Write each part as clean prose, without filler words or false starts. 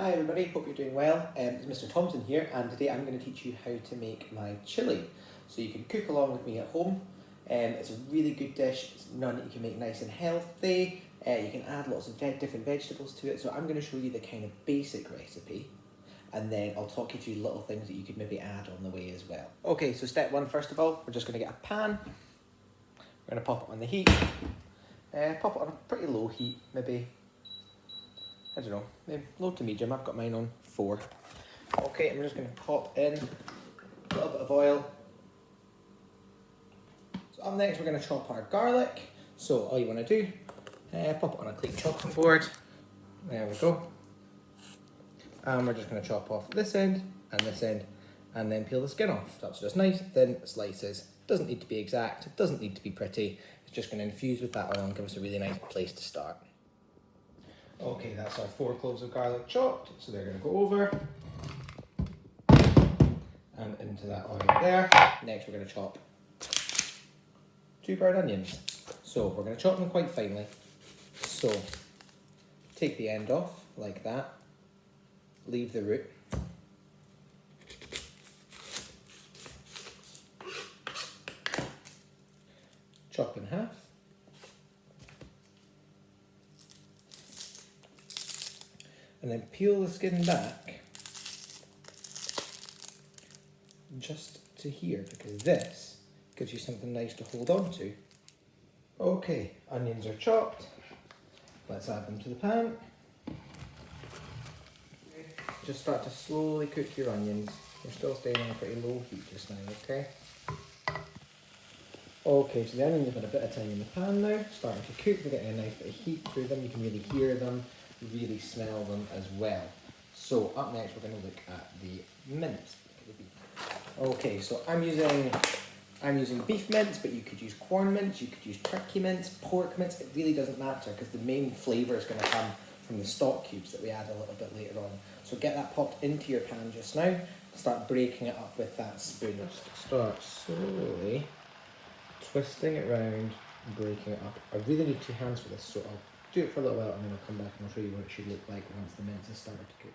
Hi everybody, hope you're doing well. It's Mr Thomson here, and today I'm going to teach you how to make my chilli. So you can cook along with me at home. It's a really good dish. It's one that you can make nice and healthy. You can add lots of different vegetables to it. So I'm going to show you the kind of basic recipe, and then I'll talk you through little things that you could maybe add on the way as well. Okay, so step one, first of all, we're just going to get a pan. We're going to pop it on the heat. Pop it on a pretty low heat, maybe, I don't know, maybe low to medium. I've got mine on 4. Okay, and we're just going to pop in a little bit of oil. So up next, we're going to chop our garlic. So all you want to do, pop it on a clean chopping board. There we go. And we're just going to chop off this end, and then peel the skin off. That's just nice thin slices. Doesn't need to be exact, it doesn't need to be pretty. It's just going to infuse with that oil and give us a really nice place to start. Okay, that's our 4 cloves of garlic chopped, so they're going to go over and into that oil there. Next, we're going to chop 2 bird onions. So we're going to chop them quite finely. So take the end off like that, leave the root. Chop in half. And then peel the skin back just to here, because this gives you something nice to hold on to. Okay, onions are chopped. Let's add them to the pan. Just start to slowly cook your onions. We're still staying on a pretty low heat just now, okay? Okay, so the onions have had a bit of time in the pan now, starting to cook. They're getting a nice bit of heat through them. You can really hear them. Really smell them as well. So up next we're going to look at the mince. Okay, so I'm using beef mince, but you could use corn mince, you could use turkey mince, pork mince. It really doesn't matter because the main flavour is going to come from the stock cubes that we add a little bit later on. So get that popped into your pan just now. Start breaking it up with that spoon. Just start slowly twisting it round and breaking it up. I really need 2 hands for this, so I'll do it for a little while and then I'll come back and I'll show you what it should look like once the mince has started to cook.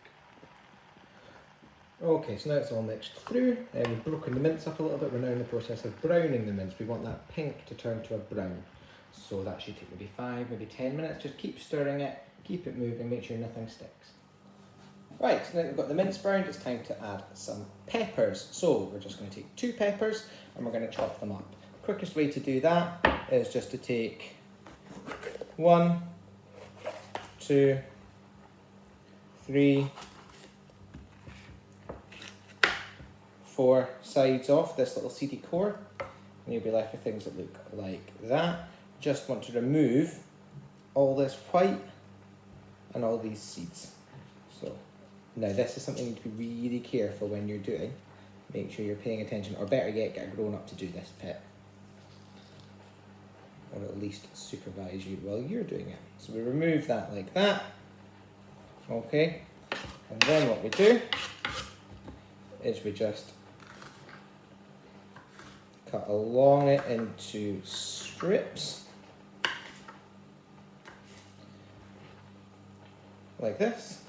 Okay, so now it's all mixed through. We've broken the mince up a little bit. We're now in the process of browning the mince. We want that pink to turn to a brown. So that should take maybe 5, maybe 10 minutes. Just keep stirring it, keep it moving, make sure nothing sticks. Right, so now that we've got the mince browned, it's time to add some peppers. So we're just going to take 2 peppers and we're going to chop them up. Quickest way to do that is just to take 1, 2, 3, 4 sides off this little seedy core, and you'll be left with things that look like that. Just want to remove all this white and all these seeds. So now this is something you need to be really careful when you're doing. Make sure you're paying attention, or better yet, get a grown up to do this bit, or at least supervise you while you're doing it. So we remove that like that. Okay, and then what we do is we just cut along it into strips like this.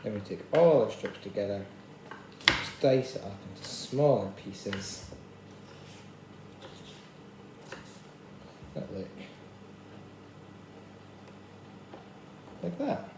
Then we take all our strips together, just dice it up into smaller pieces. That look like that.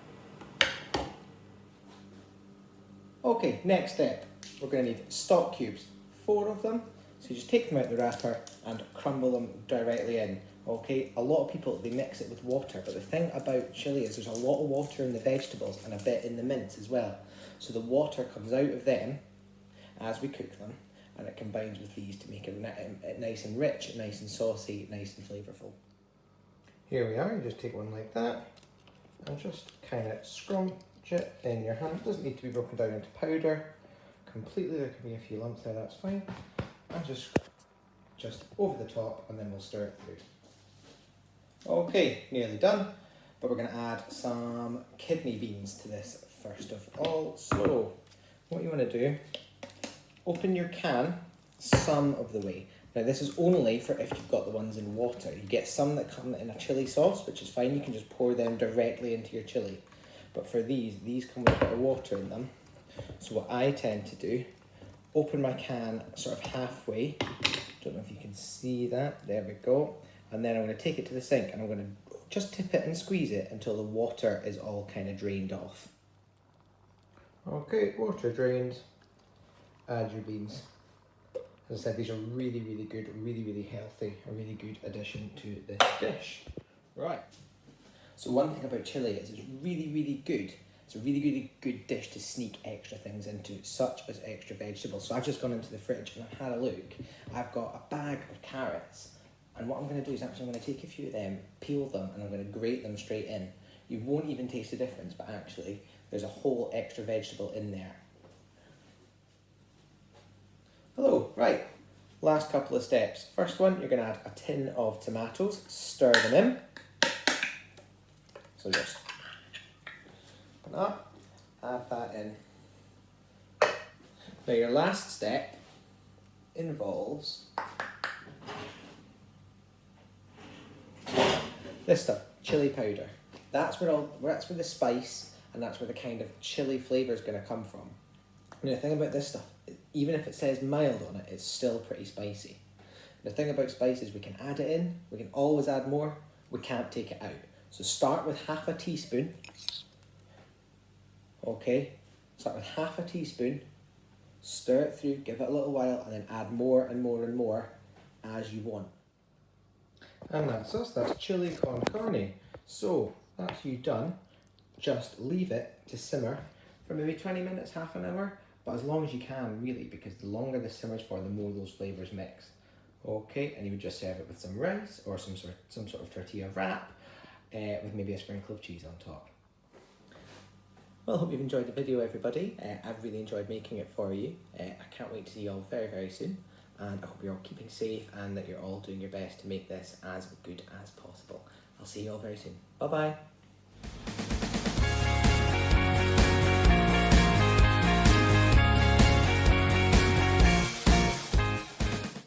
Okay, next step, we're going to need stock cubes, 4 of them. So you just take them out the wrapper and crumble them directly in. Okay, a lot of people, they mix it with water, but the thing about chilli is there's a lot of water in the vegetables and a bit in the mince as well. So the water comes out of them as we cook them, and it combines with these to make it nice and rich, nice and saucy, nice and flavourful. Here we are, you just take one like that and just kind of scrunch it in your hand. It doesn't need to be broken down into powder completely. There can be a few lumps there, that's fine. And just over the top, and then we'll stir it through. Okay, nearly done, but we're going to add some kidney beans to this first of all. So what you want to do, open your can some of the way. Now this is only for if you've got the ones in water. You get some that come in a chilli sauce, which is fine. You can just pour them directly into your chilli. But for these come with a bit of water in them. So what I tend to do, open my can sort of halfway. Don't know if you can see that. There we go. And then I'm going to take it to the sink and I'm going to just tip it and squeeze it until the water is all kind of drained off. Okay, water drained. Add your beans. As I said, these are really, really good, really, really healthy, a really good addition to this dish. Right. So one thing about chilli is it's really, really good. It's a really, really good dish to sneak extra things into, such as extra vegetables. So I've just gone into the fridge and I've had a look. I've got a bag of carrots. And what I'm going to do is actually I'm going to take a few of them, peel them, and I'm going to grate them straight in. You won't even taste the difference, but actually there's a whole extra vegetable in there. Hello, right, last couple of steps. First one, you're going to add a tin of tomatoes, stir them in. So just open up, add that in. Now your last step involves this stuff, chili powder. That's where the spice and that's where the kind of chili flavour is going to come from. And the thing about this stuff, even if it says mild on it, it's still pretty spicy. The thing about spice is we can add it in, we can always add more, we can't take it out. So start with half a teaspoon. Okay, start with half a teaspoon, stir it through, give it a little while, and then add more and more and more as you want. And that's us, that's chili con carne. So that's you done. Just leave it to simmer for maybe 20 minutes, half an hour, but as long as you can really, because the longer this simmers for, the more those flavours mix. Okay, and you would just serve it with some rice or some sort of tortilla wrap with maybe a sprinkle of cheese on top. Well, I hope you've enjoyed the video, everybody. I've really enjoyed making it for you. I can't wait to see you all very, very soon. And I hope you're all keeping safe and that you're all doing your best to make this as good as possible. I'll see you all very soon. Bye-bye.